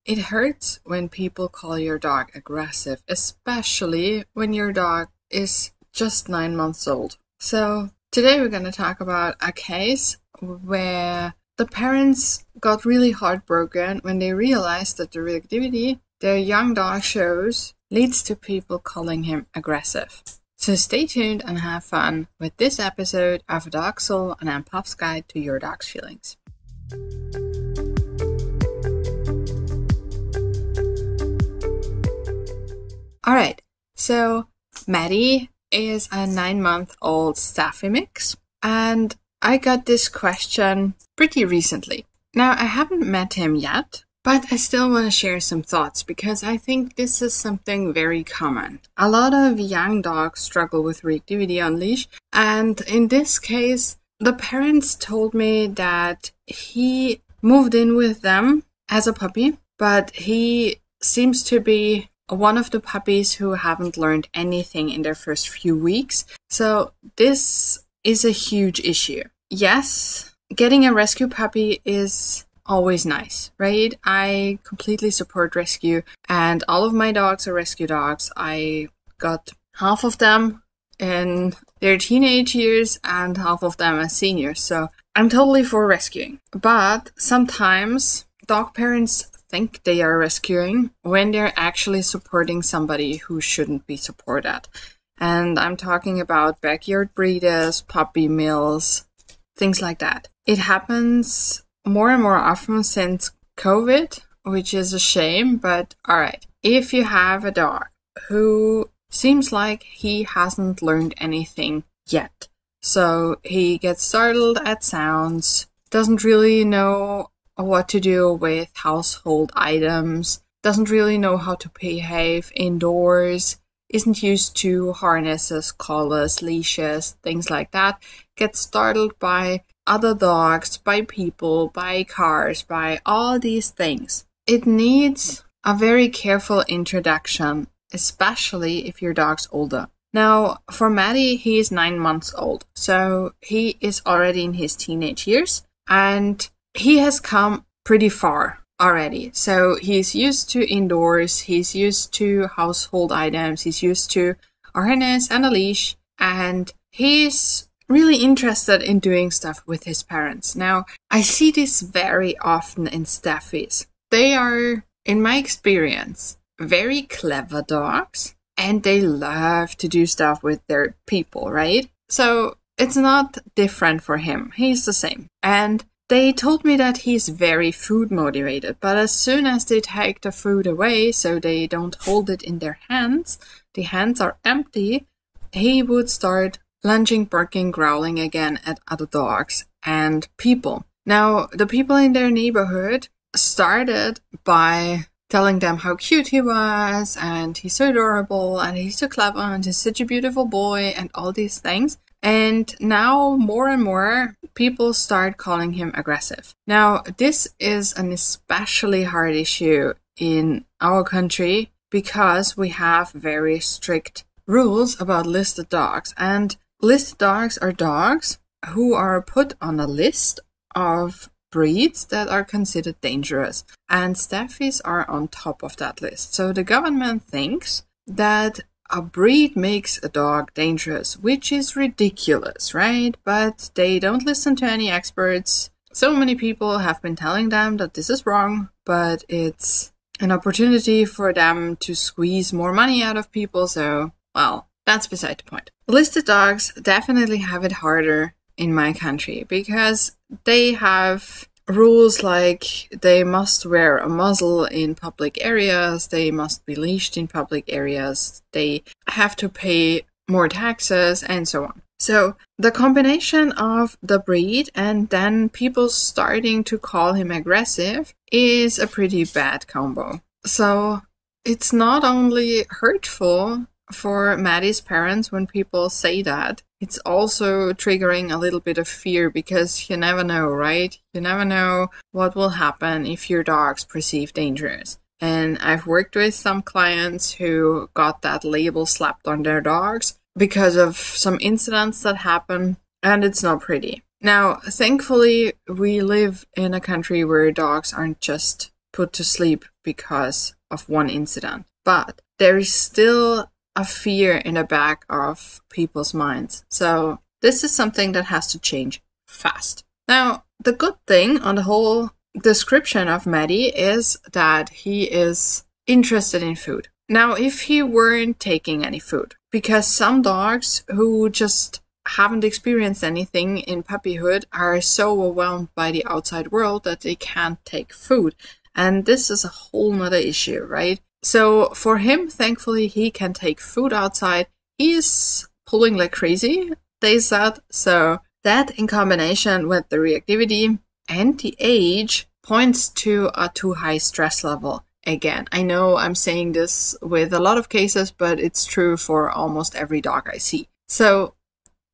it hurts when people call your dog aggressive, especially when your dog is just 9 months old. So today we're going to talk about a case where the parents got really heartbroken when they realized that the reactivity their young dog shows leads to people calling him aggressive. So stay tuned and have fun with this episode of A Dog Soul and I'm Pop's Guide to Your Dog's Feelings. Alright, so Matty is a 9-month-old Staffy mix, and I got this question pretty recently. Now, I haven't met him yet, but I still want to share some thoughts because I think this is something very common. A lot of young dogs struggle with reactivity on leash, and in this case, the parents told me that he moved in with them as a puppy, but he seems to be one of the puppies who haven't learned anything in their first few weeks. So this is a huge issue. Yes, getting a rescue puppy is always nice, right? I completely support rescue, and all of my dogs are rescue dogs. I got half of them in their teenage years and half of them as seniors, so I'm totally for rescuing. But sometimes dog parents think they are rescuing when they're actually supporting somebody who shouldn't be supported. And I'm talking about backyard breeders, puppy mills, things like that. It happens more and more often since COVID, which is a shame, but alright. If you have a dog who seems like he hasn't learned anything yet, so he gets startled at sounds, doesn't really know what to do with household items, doesn't really know how to behave indoors, isn't used to harnesses, collars, leashes, things like that, gets startled by other dogs, by people, by cars, by all these things. It needs a very careful introduction, especially if your dog's older. Now, for Matty, he is 9 months old, so he is already in his teenage years, and he has come pretty far already. So he's used to indoors, he's used to household items, he's used to a harness and a leash, and he's really interested in doing stuff with his parents. Now, I see this very often in Staffies. They are, in my experience, very clever dogs, and they love to do stuff with their people, right? So it's not different for him. He's the same. And they told me that he's very food motivated, but as soon as they take the food away, so they don't hold it in their hands, the hands are empty, he would start lunging, barking, growling again at other dogs and people. Now, the people in their neighborhood started by telling them how cute he was, and he's so adorable, and he's so clever, and he's such a beautiful boy, and all these things. And now more and more people start calling him aggressive. Now, this is an especially hard issue in our country because we have very strict rules about listed dogs. And listed dogs are dogs who are put on a list of breeds that are considered dangerous. And Staffies are on top of that list. So the government thinks that a breed makes a dog dangerous, which is ridiculous, right? But they don't listen to any experts. So many people have been telling them that this is wrong, but it's an opportunity for them to squeeze more money out of people. So, well, that's beside the point. Listed dogs definitely have it harder in my country because they have rules like they must wear a muzzle in public areas, they must be leashed in public areas, they have to pay more taxes, and so on. So the combination of the breed and then people starting to call him aggressive is a pretty bad combo. So it's not only hurtful for Matty's parents when people say that, it's also triggering a little bit of fear because you never know, right? You never know what will happen if your dog's perceived dangerous. And I've worked with some clients who got that label slapped on their dogs because of some incidents that happen, and it's not pretty. Now, thankfully, we live in a country where dogs aren't just put to sleep because of one incident. But there is still a fear in the back of people's minds. So this is something that has to change fast. Now, the good thing on the whole description of Matty is that he is interested in food. Now, if he weren't taking any food, because some dogs who just haven't experienced anything in puppyhood are so overwhelmed by the outside world that they can't take food. And this is a whole nother issue, right? So for him, thankfully, he can take food outside. He is pulling like crazy, they said. So that in combination with the reactivity and the age points to a too high stress level. Again, I know I'm saying this with a lot of cases, but it's true for almost every dog I see. So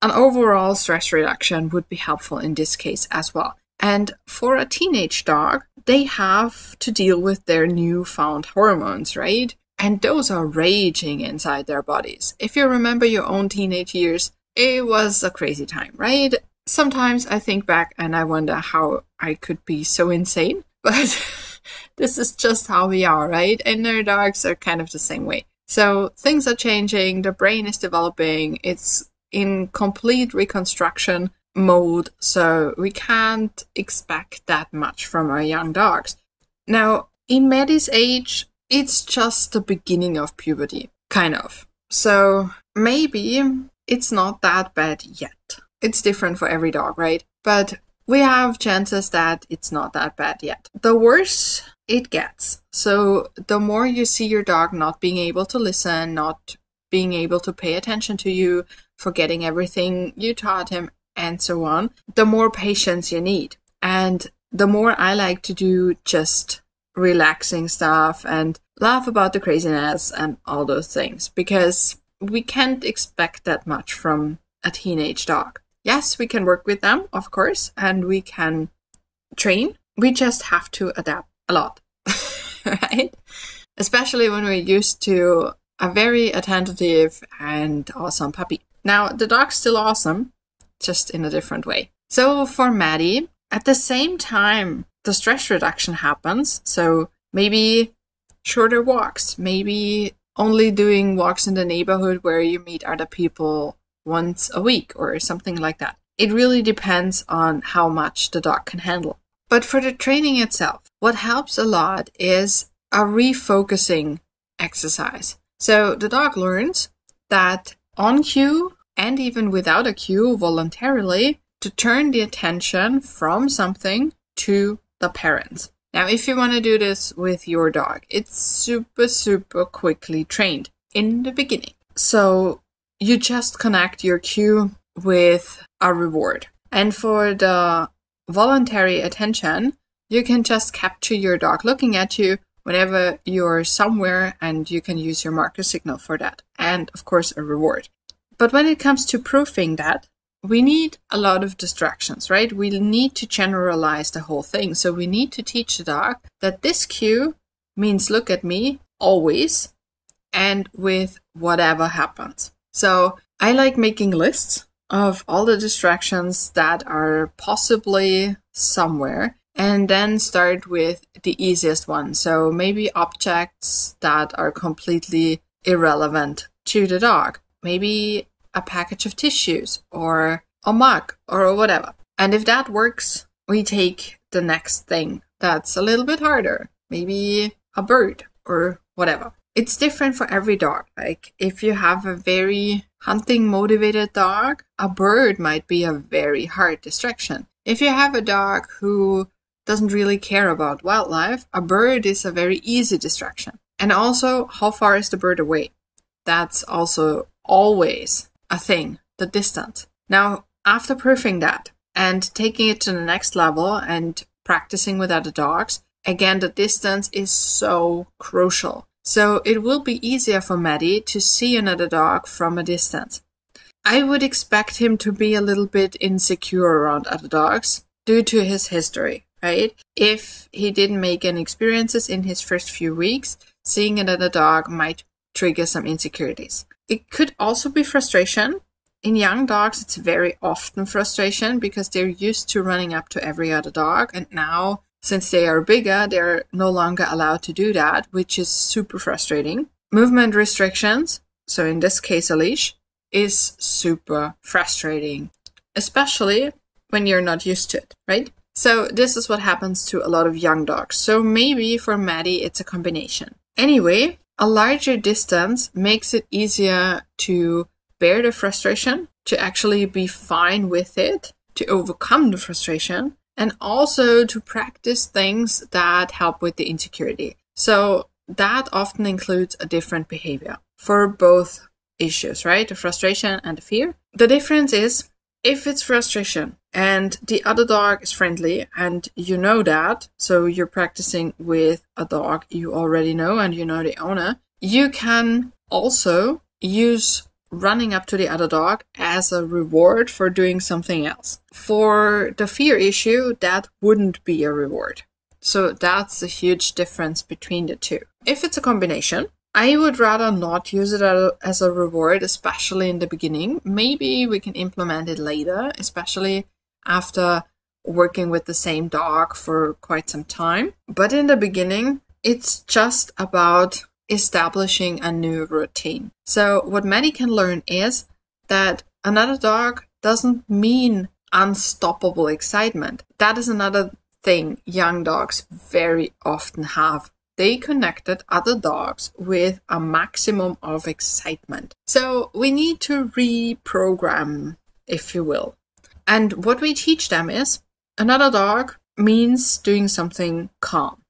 an overall stress reduction would be helpful in this case as well. And for a teenage dog, they have to deal with their newfound hormones, right? And those are raging inside their bodies. If you remember your own teenage years, it was a crazy time, right? Sometimes I think back and I wonder how I could be so insane, but this is just how we are, right? And their dogs are kind of the same way. So things are changing, the brain is developing, it's in complete reconstruction mode, so we can't expect that much from our young dogs. Now, in Matty's age, it's just the beginning of puberty, kind of. So maybe it's not that bad yet. It's different for every dog, right? But we have chances that it's not that bad yet. The worse it gets. So the more you see your dog not being able to listen, not being able to pay attention to you, forgetting everything you taught him, and so on, the more patience you need. And the more I like to do just relaxing stuff and laugh about the craziness and all those things, because we can't expect that much from a teenage dog. Yes, we can work with them, of course, and we can train. We just have to adapt a lot, right? Especially when we're used to a very attentive and awesome puppy. Now, the dog's still awesome, just in a different way. So for Matty, at the same time the stress reduction happens, so maybe shorter walks, maybe only doing walks in the neighborhood where you meet other people once a week or something like that. It really depends on how much the dog can handle. But for the training itself, what helps a lot is a refocusing exercise. So the dog learns that on cue, and even without a cue, voluntarily, to turn the attention from something to the parents. Now, if you want to do this with your dog, it's super quickly trained in the beginning. So you just connect your cue with a reward. And for the voluntary attention, you can just capture your dog looking at you whenever you're somewhere, and you can use your marker signal for that. And of course, a reward. But when it comes to proofing that, we need a lot of distractions, right? We need to generalize the whole thing. So we need to teach the dog that this cue means look at me always and with whatever happens. So I like making lists of all the distractions that are possibly somewhere, and then start with the easiest one. So maybe objects that are completely irrelevant to the dog. Maybe a package of tissues or a mug or whatever. And if that works, we take the next thing that's a little bit harder. Maybe a bird or whatever. It's different for every dog. Like if you have a very hunting motivated dog, a bird might be a very hard distraction. If you have a dog who doesn't really care about wildlife, a bird is a very easy distraction. And also, how far is the bird away? That's also always a thing, the distance. Now, after proofing that and taking it to the next level and practicing with other dogs, again, the distance is so crucial. So it will be easier for Matty to see another dog from a distance. I would expect him to be a little bit insecure around other dogs due to his history, right? If he didn't make any experiences in his first few weeks, seeing another dog might trigger some insecurities. It could also be frustration. In young dogs, it's very often frustration because they're used to running up to every other dog, and now since they are bigger, they're no longer allowed to do that, which is super frustrating. Movement restrictions, so in this case a leash, is super frustrating, especially when you're not used to it, right? So this is what happens to a lot of young dogs. So maybe for Matty, it's a combination. Anyway, a larger distance makes it easier to bear the frustration, to actually be fine with it, to overcome the frustration, and also to practice things that help with the insecurity. So that often includes a different behavior for both issues, right? The frustration and the fear. The difference is, if it's frustration and the other dog is friendly and you know that, so you're practicing with a dog you already know and you know the owner, you can also use running up to the other dog as a reward for doing something else. For the fear issue, that wouldn't be a reward. So that's a huge difference between the two. If it's a combination, I would rather not use it as a reward, especially in the beginning. Maybe we can implement it later, especially after working with the same dog for quite some time. But in the beginning, it's just about establishing a new routine. So what Matty can learn is that another dog doesn't mean unstoppable excitement. That is another thing young dogs very often have. They connected other dogs with a maximum of excitement. So we need to reprogram, if you will. And what we teach them is another dog means doing something calm.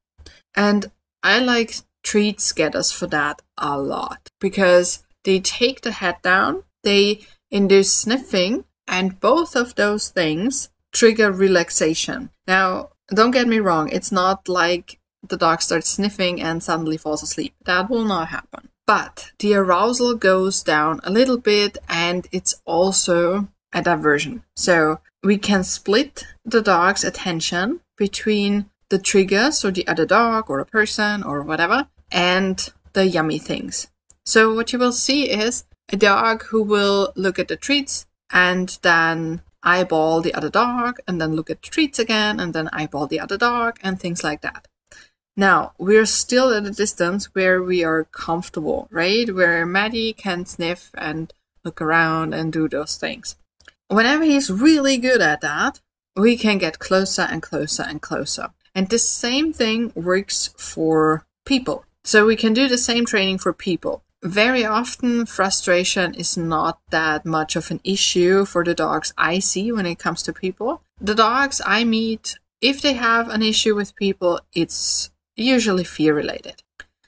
And I like treats getters for that a lot because they take the head down, they induce sniffing, and both of those things trigger relaxation. Now, don't get me wrong, it's not like the dog starts sniffing and suddenly falls asleep. That will not happen. But the arousal goes down a little bit, and it's also a diversion. So we can split the dog's attention between the trigger, so the other dog or a person or whatever, and the yummy things. So what you will see is a dog who will look at the treats and then eyeball the other dog, and then look at the treats again, and then eyeball the other dog, and things like that. Now, we're still at a distance where we are comfortable, right? Where Matty can sniff and look around and do those things. Whenever he's really good at that, we can get closer and closer and closer. And the same thing works for people. So we can do the same training for people. Very often, frustration is not that much of an issue for the dogs I see when it comes to people. The dogs I meet, if they have an issue with people, it's usually fear-related.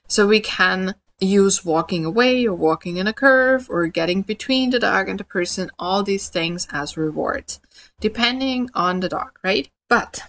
So we can use walking away or walking in a curve or getting between the dog and the person, all these things as rewards, depending on the dog, right? But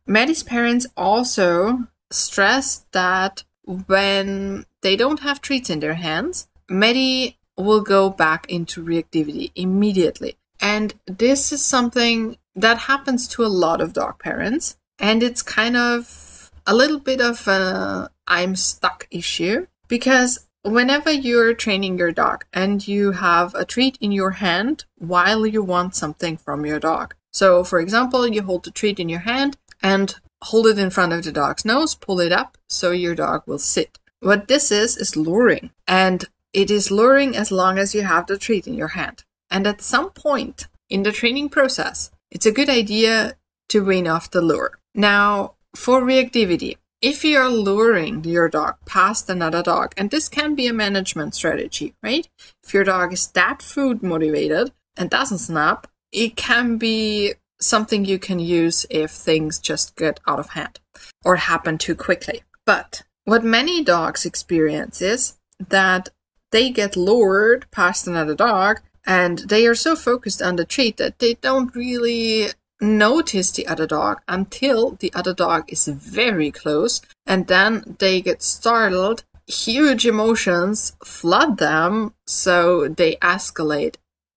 Matty's parents also stress that when they don't have treats in their hands, Matty will go back into reactivity immediately. And this is something that happens to a lot of dog parents. And it's kind of a little bit of a I'm stuck issue, because whenever you're training your dog and you have a treat in your hand while you want something from your dog. So for example, you hold the treat in your hand and hold it in front of the dog's nose, pull it up so your dog will sit. What this is luring. And it is luring as long as you have the treat in your hand. And at some point in the training process, it's a good idea to wean off the lure. Now, for reactivity, if you're luring your dog past another dog, and this can be a management strategy, right? If your dog is that food motivated and doesn't snap, it can be something you can use if things just get out of hand or happen too quickly. But what many dogs experience is that they get lured past another dog and they are so focused on the treat that they don't really notice the other dog until the other dog is very close, and then they get startled. Huge emotions flood them, so they escalate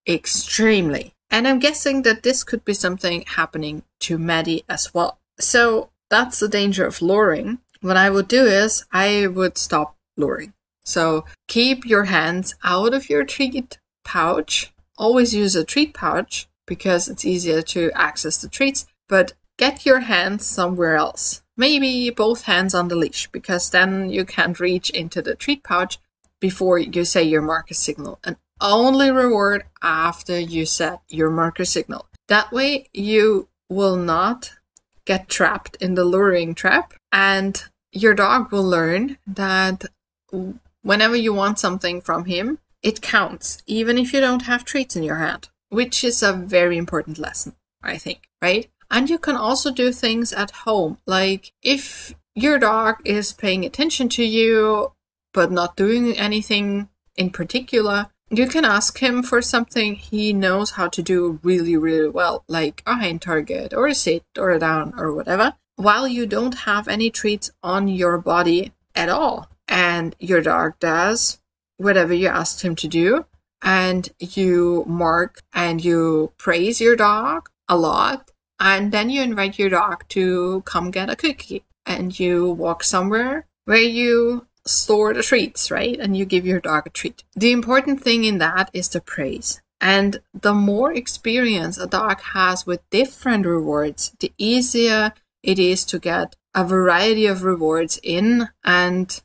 extremely. And I'm guessing that this could be something happening to Matty as well. So that's the danger of luring. What I would do is I would stop luring. So keep your hands out of your treat pouch. Always use a treat pouch because it's easier to access the treats, but get your hands somewhere else. maybe both hands on the leash, because then you can't reach into the treat pouch before you say your marker signal, and only reward after you set your marker signal. That way you will not get trapped in the luring trap, and your dog will learn that whenever you want something from him, it counts, even if you don't have treats in your hand, which is a very important lesson, I think, right? And you can also do things at home, like if your dog is paying attention to you but not doing anything in particular, you can ask him for something he knows how to do really, really well, like a hand target or a sit or a down or whatever, while you don't have any treats on your body at all. And your dog does whatever you asked him to do, and you mark and you praise your dog a lot, and then you invite your dog to come get a cookie, and you walk somewhere where you store the treats, right? And you give your dog a treat. The important thing in that is the praise. And the more experience a dog has with different rewards, the easier it is to get a variety of rewards in and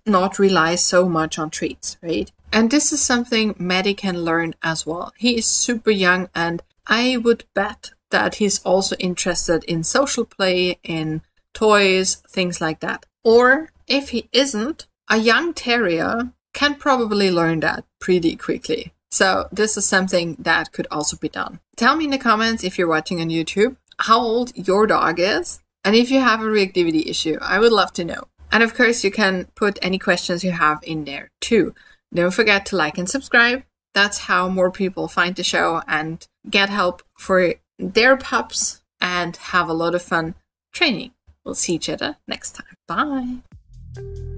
not rely so much on treats, right? And this is something Matty can learn as well. He is super young, and I would bet that he's also interested in social play, in toys, things like that. Or if he isn't, a young terrier can probably learn that pretty quickly. So this is something that could also be done. Tell me in the comments if you're watching on YouTube how old your dog is, and if you have a reactivity issue. I would love to know. And of course, you can put any questions you have in there too. Don't forget to like and subscribe. That's how more people find the show and get help for their pups and have a lot of fun training. We'll see each other next time. Bye.